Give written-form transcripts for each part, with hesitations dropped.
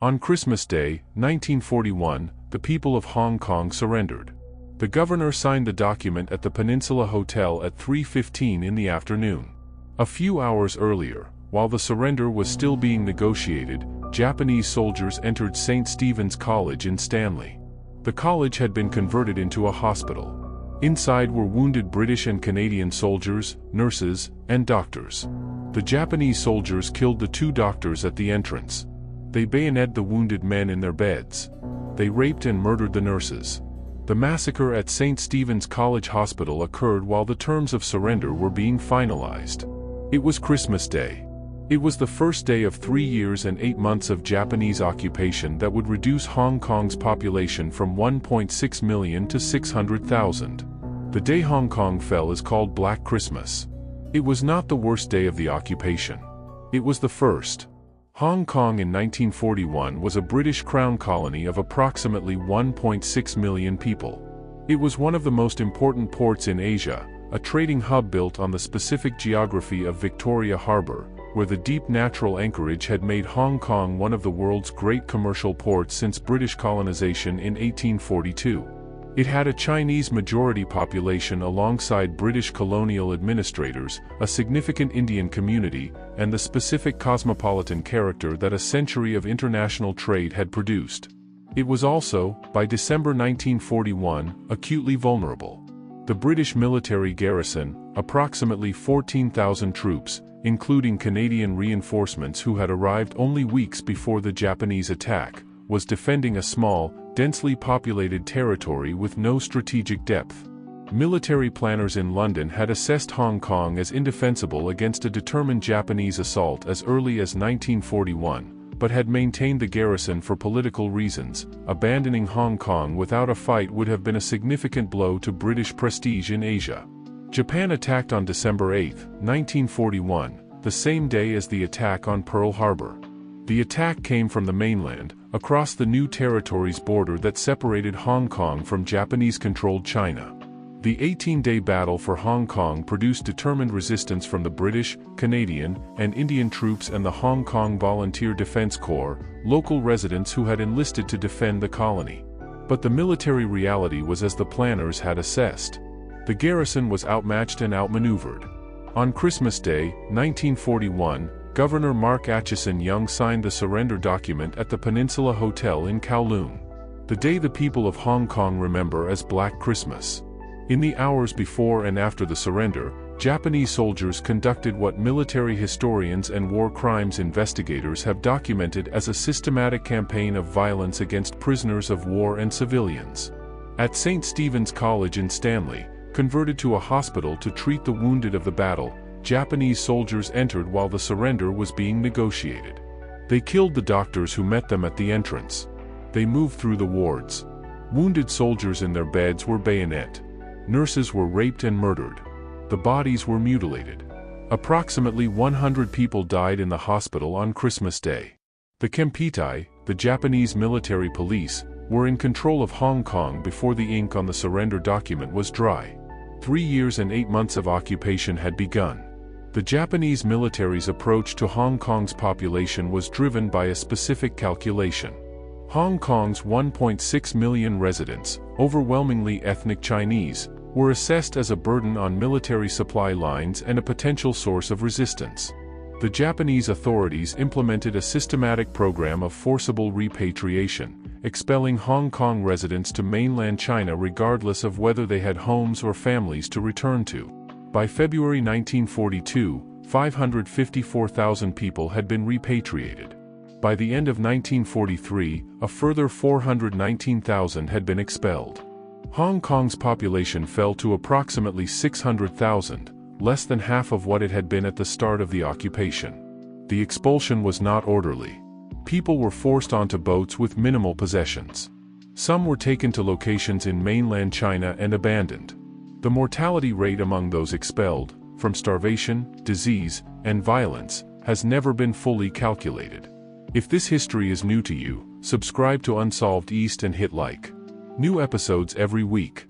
On Christmas Day, 1941, the people of Hong Kong surrendered. The governor signed the document at the Peninsula Hotel at 3:15 in the afternoon. A few hours earlier, while the surrender was still being negotiated, Japanese soldiers entered St. Stephen's College in Stanley. The college had been converted into a hospital. Inside were wounded British and Canadian soldiers, nurses, and doctors. The Japanese soldiers killed the 2 doctors at the entrance. They bayoneted the wounded men in their beds. They raped and murdered the nurses. The massacre at St. Stephen's College Hospital occurred while the terms of surrender were being finalized. It was Christmas Day. It was the first day of 3 years and 8 months of Japanese occupation that would reduce Hong Kong's population from 1.6 million to 600,000. The day Hong Kong fell is called Black Christmas. It was not the worst day of the occupation. It was the first. Hong Kong in 1941 was a British Crown colony of approximately 1.6 million people. It was one of the most important ports in Asia, a trading hub built on the specific geography of Victoria Harbour, where the deep natural anchorage had made Hong Kong one of the world's great commercial ports since British colonization in 1842. It had a Chinese majority population alongside British colonial administrators, a significant Indian community, and the specific cosmopolitan character that a century of international trade had produced. It was also, by December 1941, acutely vulnerable. The British military garrison, approximately 14,000 troops, including Canadian reinforcements who had arrived only weeks before the Japanese attack, was defending a small, densely populated territory with no strategic depth. Military planners in London had assessed Hong Kong as indefensible against a determined Japanese assault as early as 1941, but had maintained the garrison for political reasons. Abandoning Hong Kong without a fight would have been a significant blow to British prestige in Asia. Japan attacked on December 8, 1941, the same day as the attack on Pearl Harbor. The attack came from the mainland, across the new territory's border that separated Hong Kong from Japanese-controlled China. The 18-day battle for Hong Kong produced determined resistance from the British, Canadian, and Indian troops and the Hong Kong Volunteer Defense Corps, local residents who had enlisted to defend the colony. But the military reality was as the planners had assessed. The garrison was outmatched and outmaneuvered. On Christmas Day, 1941, Governor Mark Atchison Young signed the surrender document at the Peninsula Hotel in Kowloon. The day the people of Hong Kong remember as Black Christmas. In the hours before and after the surrender, Japanese soldiers conducted what military historians and war crimes investigators have documented as a systematic campaign of violence against prisoners of war and civilians. At St. Stephen's College in Stanley, converted to a hospital to treat the wounded of the battle, Japanese soldiers entered while the surrender was being negotiated. They killed the doctors who met them at the entrance. They moved through the wards. Wounded soldiers in their beds were bayoneted. Nurses were raped and murdered. The bodies were mutilated. Approximately 100 people died in the hospital on Christmas Day. The Kempeitai, the Japanese military police, were in control of Hong Kong before the ink on the surrender document was dry. 3 years and 8 months of occupation had begun. The Japanese military's approach to Hong Kong's population was driven by a specific calculation. Hong Kong's 1.6 million residents, overwhelmingly ethnic Chinese, were assessed as a burden on military supply lines and a potential source of resistance. The Japanese authorities implemented a systematic program of forcible repatriation, expelling Hong Kong residents to mainland China regardless of whether they had homes or families to return to. By February 1942, 554,000 people had been repatriated. By the end of 1943, a further 419,000 had been expelled. Hong Kong's population fell to approximately 600,000, less than half of what it had been at the start of the occupation. The expulsion was not orderly. People were forced onto boats with minimal possessions. Some were taken to locations in mainland China and abandoned. The mortality rate among those expelled, from starvation, disease, and violence, has never been fully calculated. If this history is new to you, subscribe to Unsolved East and hit like. New episodes every week.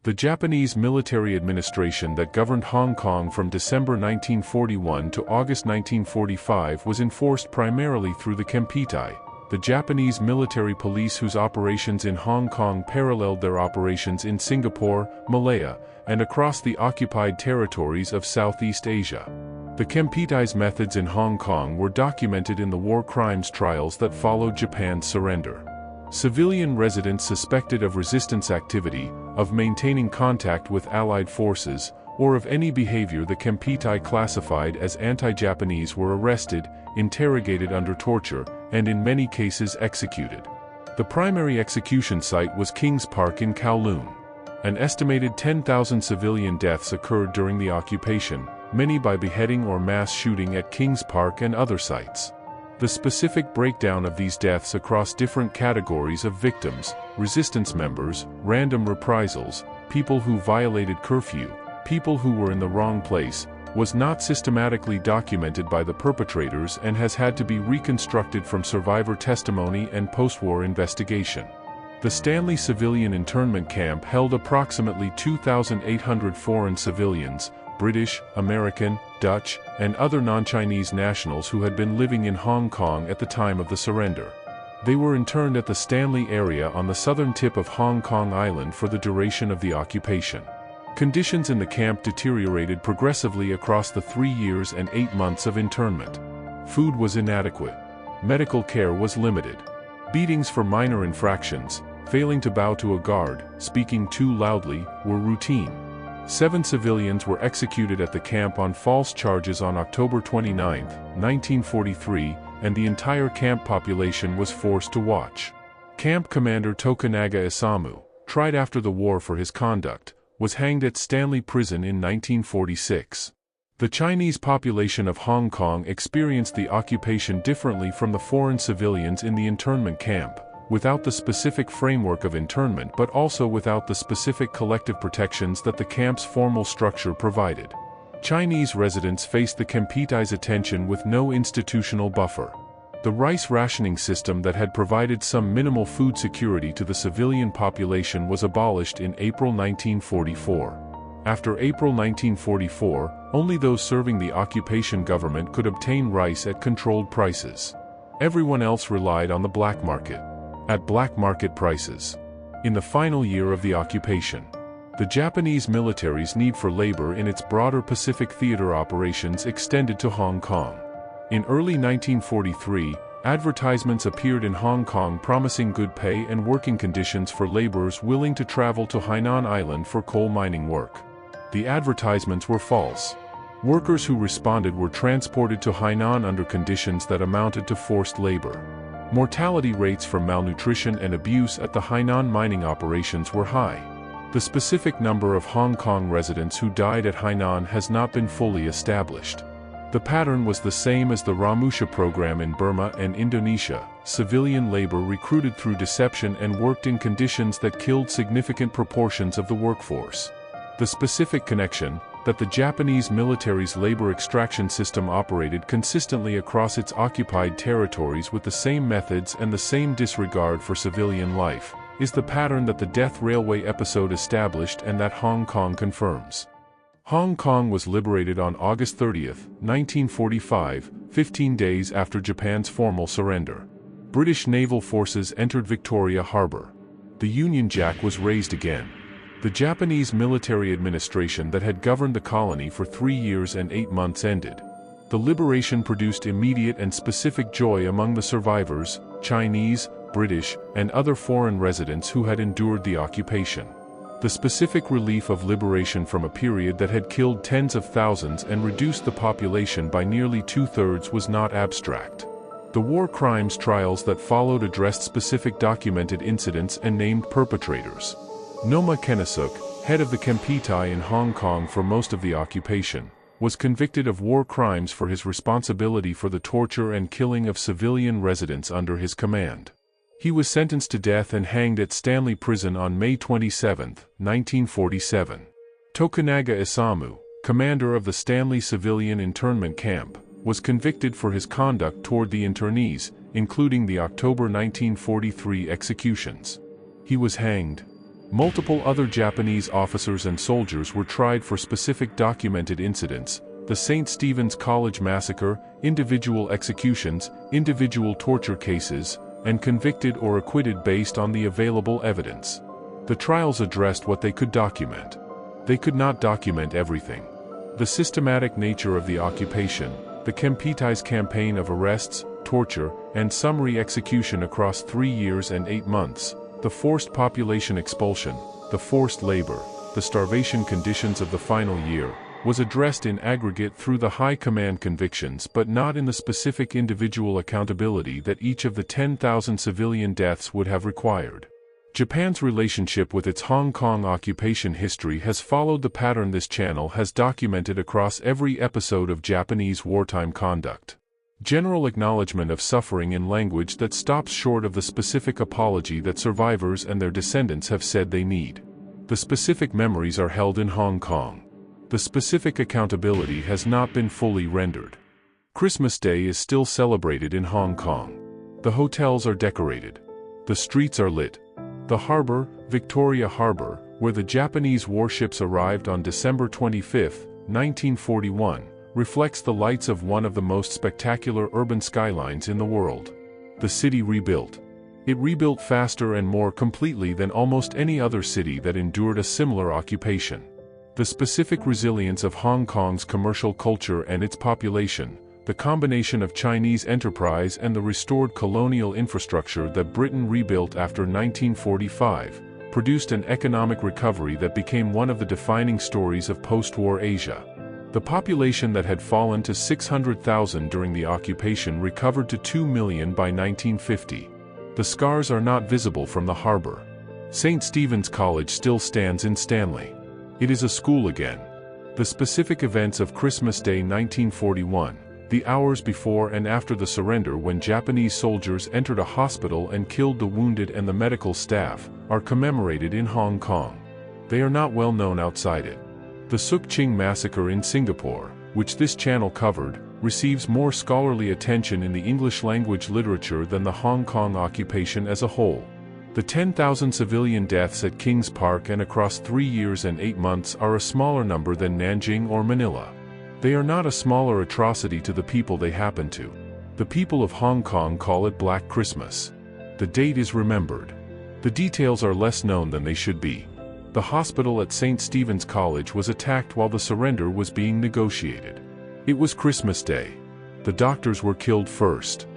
The Japanese military administration that governed Hong Kong from December 1941 to August 1945 was enforced primarily through the Kempeitai, the Japanese military police whose operations in Hong Kong paralleled their operations in Singapore, Malaya, and across the occupied territories of Southeast Asia. The Kempeitai methods in Hong Kong were documented in the war crimes trials that followed Japan's surrender. Civilian residents suspected of resistance activity, of maintaining contact with Allied forces, or of any behavior the Kempeitai classified as anti-Japanese were arrested, interrogated under torture, and in many cases executed. The primary execution site was King's Park in Kowloon. An estimated 10,000 civilian deaths occurred during the occupation, many by beheading or mass shooting at King's Park and other sites. The specific breakdown of these deaths across different categories of victims, resistance members, random reprisals, people who violated curfew, people who were in the wrong place, was not systematically documented by the perpetrators and has had to be reconstructed from survivor testimony and post-war investigation. The Stanley Civilian Internment Camp held approximately 2,800 foreign civilians, British, American, Dutch, and other non-Chinese nationals who had been living in Hong Kong at the time of the surrender. They were interned at the Stanley area on the southern tip of Hong Kong Island for the duration of the occupation. Conditions in the camp deteriorated progressively across the 3 years and 8 months of internment. Food was inadequate. Medical care was limited. Beatings for minor infractions, failing to bow to a guard, speaking too loudly, were routine. 7 civilians were executed at the camp on false charges on October 29, 1943, and the entire camp population was forced to watch. Camp Commander Tokunaga Isamu, tried after the war for his conduct, was hanged at Stanley Prison in 1946. The Chinese population of Hong Kong experienced the occupation differently from the foreign civilians in the internment camp, without the specific framework of internment but also without the specific collective protections that the camp's formal structure provided. Chinese residents faced the Kempeitai's attention with no institutional buffer. The rice rationing system that had provided some minimal food security to the civilian population was abolished in April 1944. After April 1944, only those serving the occupation government could obtain rice at controlled prices. Everyone else relied on the black market. At black market prices. In the final year of the occupation, the Japanese military's need for labor in its broader Pacific theater operations extended to Hong Kong. In early 1943, advertisements appeared in Hong Kong promising good pay and working conditions for laborers willing to travel to Hainan Island for coal mining work. The advertisements were false. Workers who responded were transported to Hainan under conditions that amounted to forced labor. Mortality rates from malnutrition and abuse at the Hainan mining operations were high. The specific number of Hong Kong residents who died at Hainan has not been fully established. The pattern was the same as the Ramusha program in Burma and Indonesia. Civilian labor recruited through deception and worked in conditions that killed significant proportions of the workforce. The specific connection, that the Japanese military's labor extraction system operated consistently across its occupied territories with the same methods and the same disregard for civilian life, is the pattern that the Death Railway episode established and that Hong Kong confirms. Hong Kong was liberated on August 30, 1945, 15 days after Japan's formal surrender. British naval forces entered Victoria Harbour. The Union Jack was raised again. The Japanese military administration that had governed the colony for 3 years and 8 months ended. The liberation produced immediate and specific joy among the survivors, Chinese, British, and other foreign residents who had endured the occupation. The specific relief of liberation from a period that had killed tens of thousands and reduced the population by nearly 2/3 was not abstract. The war crimes trials that followed addressed specific documented incidents and named perpetrators. Noma Kenasuk, head of the Kempeitai in Hong Kong for most of the occupation, was convicted of war crimes for his responsibility for the torture and killing of civilian residents under his command. He was sentenced to death and hanged at Stanley Prison on May 27, 1947. Tokunaga Isamu, commander of the Stanley Civilian Internment Camp, was convicted for his conduct toward the internees, including the October 1943 executions. He was hanged. Multiple other Japanese officers and soldiers were tried for specific documented incidents: the St. Stephen's College massacre, individual executions, individual torture cases, and convicted or acquitted based on the available evidence. The trials addressed what they could document. They could not document everything. The systematic nature of the occupation, the Kempei's campaign of arrests, torture, and summary execution across 3 years and 8 months, the forced population expulsion, the forced labor, the starvation conditions of the final year, was addressed in aggregate through the high command convictions but not in the specific individual accountability that each of the 10,000 civilian deaths would have required. Japan's relationship with its Hong Kong occupation history has followed the pattern this channel has documented across every episode of Japanese wartime conduct. General acknowledgement of suffering in language that stops short of the specific apology that survivors and their descendants have said they need. The specific memories are held in Hong Kong. The specific accountability has not been fully rendered. Christmas Day is still celebrated in Hong Kong. The hotels are decorated. The streets are lit. The harbor, Victoria Harbor, where the Japanese warships arrived on December 25, 1941, reflects the lights of one of the most spectacular urban skylines in the world. The city rebuilt. It rebuilt faster and more completely than almost any other city that endured a similar occupation. The specific resilience of Hong Kong's commercial culture and its population, the combination of Chinese enterprise and the restored colonial infrastructure that Britain rebuilt after 1945, produced an economic recovery that became one of the defining stories of post-war Asia. The population that had fallen to 600,000 during the occupation recovered to 2 million by 1950. The scars are not visible from the harbor. St. Stephen's College still stands in Stanley. It is a school again. The specific events of Christmas Day 1941, the hours before and after the surrender when Japanese soldiers entered a hospital and killed the wounded and the medical staff, are commemorated in Hong Kong. They are not well known outside it. The Suk Ching massacre in Singapore, which this channel covered, receives more scholarly attention in the English language literature than the Hong Kong occupation as a whole. The 10,000 civilian deaths at Kings Park and across 3 years and 8 months are a smaller number than Nanjing or Manila. They are not a smaller atrocity to the people they happen to. The people of Hong Kong call it Black Christmas. The date is remembered. The details are less known than they should be. The hospital at St. Stephen's College was attacked while the surrender was being negotiated. It was Christmas Day. The doctors were killed first.